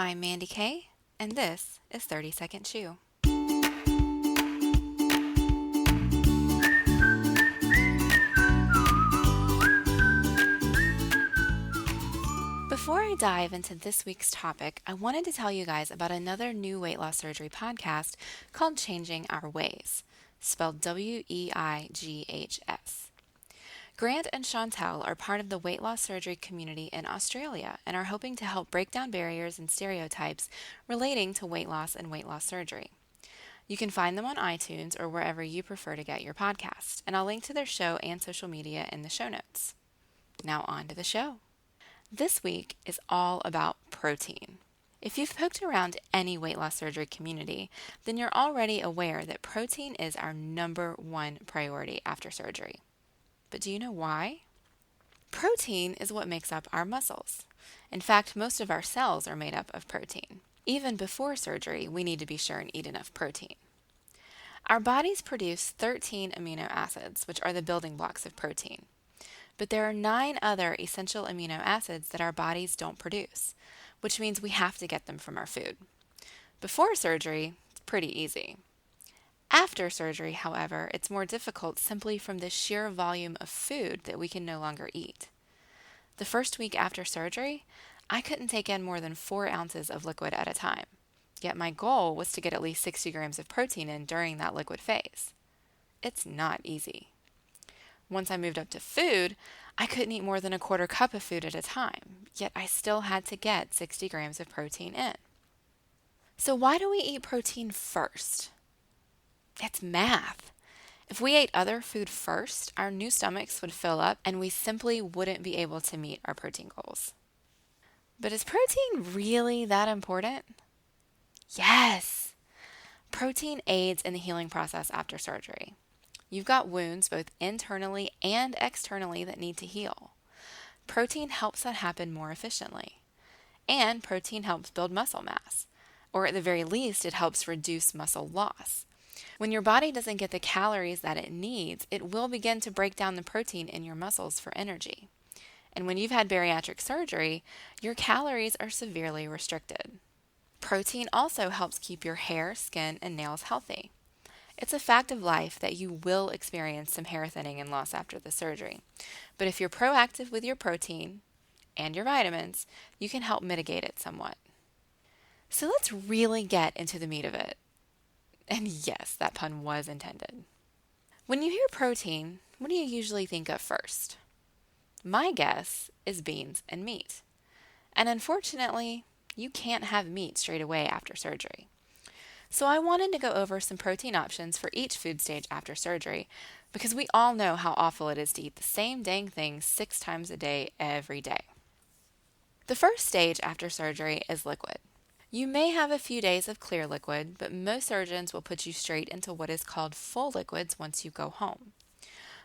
I'm Mandy Kay, and this is 30 Second Chew. Before I dive into this week's topic, I wanted to tell you guys about another new weight loss surgery podcast called Changing Our Ways, spelled Weighs. Grant and Chantel are part of the weight loss surgery community in Australia and are hoping to help break down barriers and stereotypes relating to weight loss and weight loss surgery. You can find them on iTunes or wherever you prefer to get your podcast, and I'll link to their show and social media in the show notes. Now on to the show. This week is all about protein. If you've poked around any weight loss surgery community, then you're already aware that protein is our number one priority after surgery. But do you know why? Protein is what makes up our muscles. In fact, most of our cells are made up of protein. Even before surgery, we need to be sure and eat enough protein. Our bodies produce 13 amino acids, which are the building blocks of protein. But there are 9 other essential amino acids that our bodies don't produce, which means we have to get them from our food. Before surgery, it's pretty easy. After surgery, however, it's more difficult simply from the sheer volume of food that we can no longer eat. The first week after surgery, I couldn't take in more than 4 ounces of liquid at a time. Yet my goal was to get at least 60 grams of protein in during that liquid phase. It's not easy. Once I moved up to food, I couldn't eat more than a quarter cup of food at a time, yet I still had to get 60 grams of protein in. So why do we eat protein first? It's math. If we ate other food first, our new stomachs would fill up and we simply wouldn't be able to meet our protein goals. But is protein really that important? Yes! Protein aids in the healing process after surgery. You've got wounds both internally and externally that need to heal. Protein helps that happen more efficiently. And protein helps build muscle mass, or at the very least, it helps reduce muscle loss. When your body doesn't get the calories that it needs, it will begin to break down the protein in your muscles for energy. And when you've had bariatric surgery, your calories are severely restricted. Protein also helps keep your hair, skin, and nails healthy. It's a fact of life that you will experience some hair thinning and loss after the surgery. But if you're proactive with your protein and your vitamins, you can help mitigate it somewhat. So let's really get into the meat of it. And yes, that pun was intended. When you hear protein, what do you usually think of first? My guess is beans and meat. And unfortunately, you can't have meat straight away after surgery. So I wanted to go over some protein options for each food stage after surgery because we all know how awful it is to eat the same dang thing 6 times a day every day. The first stage after surgery is liquid. You may have a few days of clear liquid, but most surgeons will put you straight into what is called full liquids once you go home.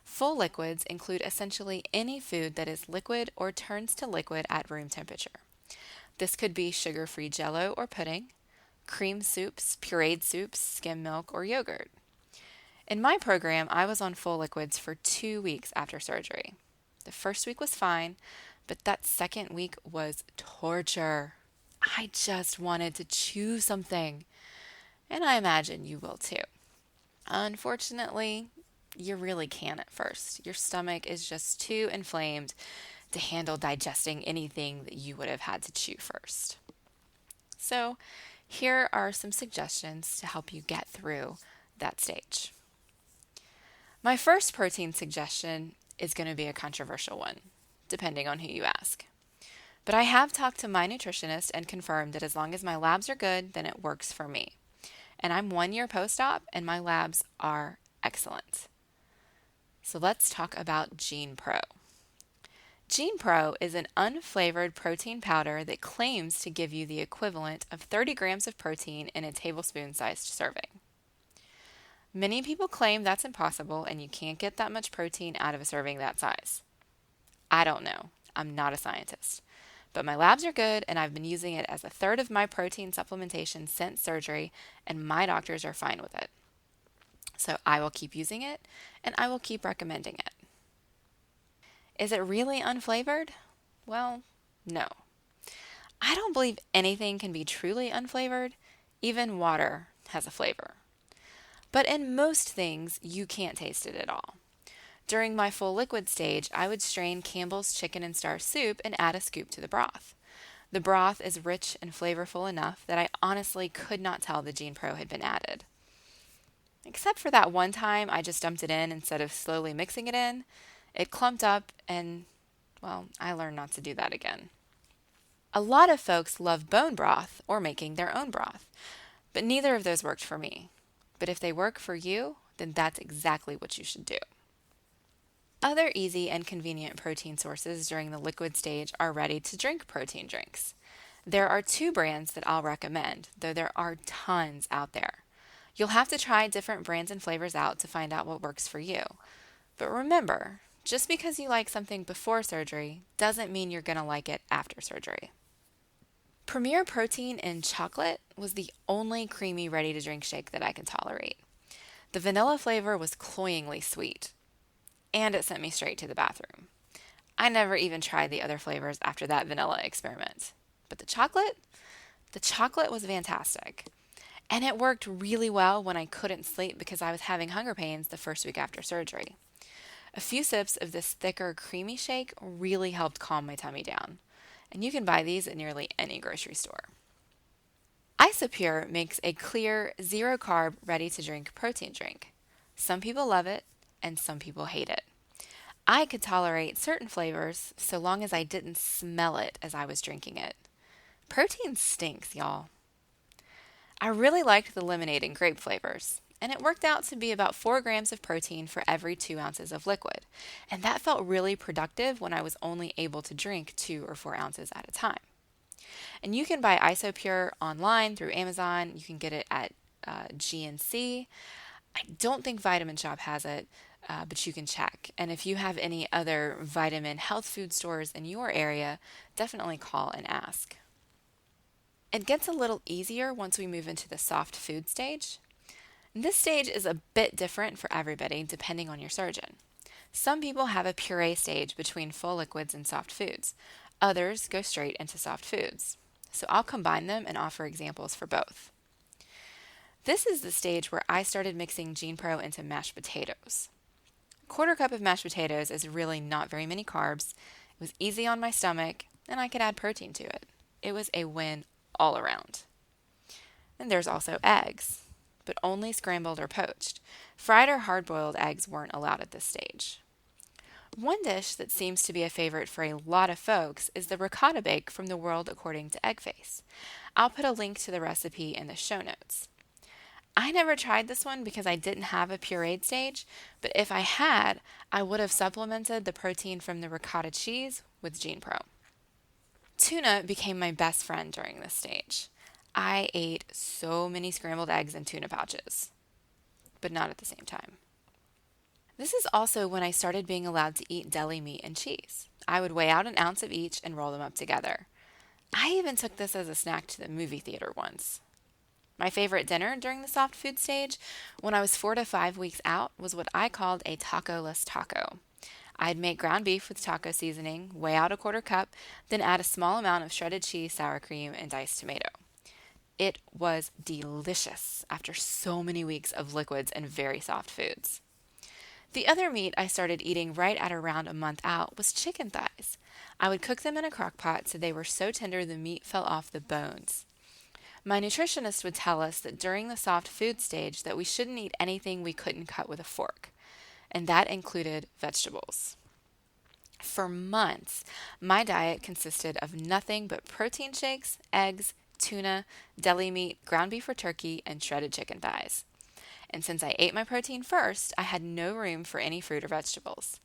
Full liquids include essentially any food that is liquid or turns to liquid at room temperature. This could be sugar-free jello or pudding, cream soups, pureed soups, skim milk, or yogurt. In my program, I was on full liquids for 2 weeks after surgery. The first week was fine, but that second week was torture. I just wanted to chew something, and I imagine you will too. Unfortunately, you really can't at first. Your stomach is just too inflamed to handle digesting anything that you would have had to chew first. So, here are some suggestions to help you get through that stage. My first protein suggestion is going to be a controversial one, depending on who you ask. But I have talked to my nutritionist and confirmed that as long as my labs are good, then it works for me. And I'm 1 year post-op and my labs are excellent. So let's talk about GenePro. GenePro is an unflavored protein powder that claims to give you the equivalent of 30 grams of protein in a tablespoon-sized serving. Many people claim that's impossible and you can't get that much protein out of a serving that size. I don't know. I'm not a scientist. But my labs are good and I've been using it as a third of my protein supplementation since surgery, and my doctors are fine with it. So I will keep using it and I will keep recommending it. Is it really unflavored? Well, no. I don't believe anything can be truly unflavored. Even water has a flavor. But in most things, you can't taste it at all. During my full liquid stage, I would strain Campbell's Chicken and Star Soup and add a scoop to the broth. The broth is rich and flavorful enough that I honestly could not tell the Gene Pro had been added. Except for that one time I just dumped it in instead of slowly mixing it in. It clumped up and, well, I learned not to do that again. A lot of folks love bone broth or making their own broth, but neither of those worked for me. But if they work for you, then that's exactly what you should do. Other easy and convenient protein sources during the liquid stage are ready to drink protein drinks. There are two brands that I'll recommend, though there are tons out there. You'll have to try different brands and flavors out to find out what works for you. But remember, just because you like something before surgery doesn't mean you're going to like it after surgery. Premier Protein in chocolate was the only creamy ready to drink shake that I could tolerate. The vanilla flavor was cloyingly sweet, and it sent me straight to the bathroom. I never even tried the other flavors after that vanilla experiment. But the chocolate was fantastic. And it worked really well when I couldn't sleep because I was having hunger pains the first week after surgery. A few sips of this thicker, creamy shake really helped calm my tummy down. And you can buy these at nearly any grocery store. Isopure makes a clear, zero carb, ready to drink protein drink. Some people love it, and some people hate it. I could tolerate certain flavors so long as I didn't smell it as I was drinking it. Protein stinks, y'all. I really liked the lemonade and grape flavors, and it worked out to be about 4 grams of protein for every 2 ounces of liquid, and that felt really productive when I was only able to drink 2 or 4 ounces at a time. And you can buy Isopure online through Amazon. You can get it at GNC. I don't think Vitamin Shop has it, but you can check. And if you have any other vitamin health food stores in your area, definitely call and ask. It gets a little easier once we move into the soft food stage. This stage is a bit different for everybody depending on your surgeon. Some people have a puree stage between full liquids and soft foods. Others go straight into soft foods. So I'll combine them and offer examples for both. This is the stage where I started mixing Gene Pro into mashed potatoes. A quarter cup of mashed potatoes is really not very many carbs. It was easy on my stomach, and I could add protein to it. It was a win all around. And there's also eggs, but only scrambled or poached. Fried or hard-boiled eggs weren't allowed at this stage. One dish that seems to be a favorite for a lot of folks is the ricotta bake from The World According to Eggface. I'll put a link to the recipe in the show notes. I never tried this one because I didn't have a pureed stage, but if I had, I would have supplemented the protein from the ricotta cheese with Gene Pro. Tuna became my best friend during this stage. I ate so many scrambled eggs and tuna pouches, but not at the same time. This is also when I started being allowed to eat deli meat and cheese. I would weigh out an ounce of each and roll them up together. I even took this as a snack to the movie theater once. My favorite dinner during the soft food stage, when I was 4 to 5 weeks out, was what I called a taco-less taco. I'd make ground beef with taco seasoning, weigh out a quarter cup, then add a small amount of shredded cheese, sour cream, and diced tomato. It was delicious after so many weeks of liquids and very soft foods. The other meat I started eating right at around a month out was chicken thighs. I would cook them in a crock pot so they were so tender the meat fell off the bones. My nutritionist would tell us that during the soft food stage that we shouldn't eat anything we couldn't cut with a fork, and that included vegetables. For months, my diet consisted of nothing but protein shakes, eggs, tuna, deli meat, ground beef or turkey, and shredded chicken thighs. And since I ate my protein first, I had no room for any fruit or vegetables.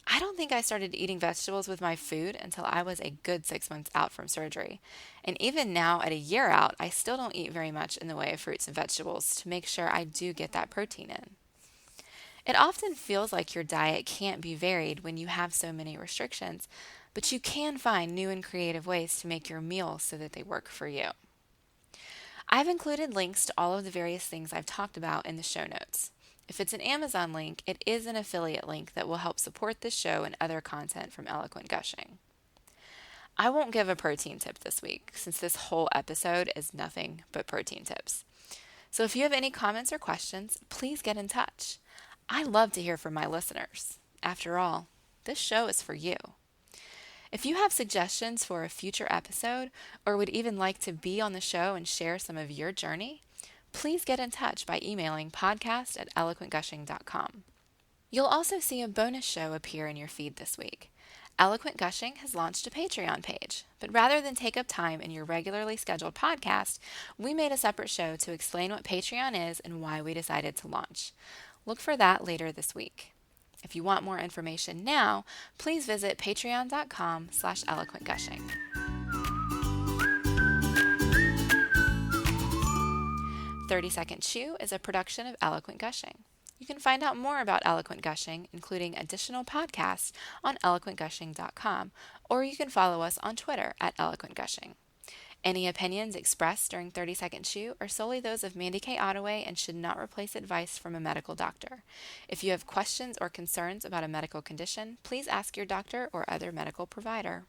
I don't think I started eating vegetables with my food until I was a good 6 months out from surgery. And even now, at a year out, I still don't eat very much in the way of fruits and vegetables to make sure I do get that protein in. It often feels like your diet can't be varied when you have so many restrictions, but you can find new and creative ways to make your meals so that they work for you. I've included links to all of the various things I've talked about in the show notes. If it's an Amazon link, it is an affiliate link that will help support this show and other content from Eloquent Gushing. I won't give a protein tip this week since this whole episode is nothing but protein tips. So if you have any comments or questions, please get in touch. I love to hear from my listeners. After all, this show is for you. If you have suggestions for a future episode or would even like to be on the show and share some of your journey, please get in touch by emailing podcast@eloquentgushing.com. You'll also see a bonus show appear in your feed this week. Eloquent Gushing has launched a Patreon page, but rather than take up time in your regularly scheduled podcast, we made a separate show to explain what Patreon is and why we decided to launch. Look for that later this week. If you want more information now, please visit patreon.com/eloquentgushing. 30 Second Chew is a production of Eloquent Gushing. You can find out more about Eloquent Gushing, including additional podcasts, on eloquentgushing.com, or you can follow us on Twitter @eloquentgushing. Any opinions expressed during 30 Second Chew are solely those of Mandy K. Ottaway and should not replace advice from a medical doctor. If you have questions or concerns about a medical condition, please ask your doctor or other medical provider.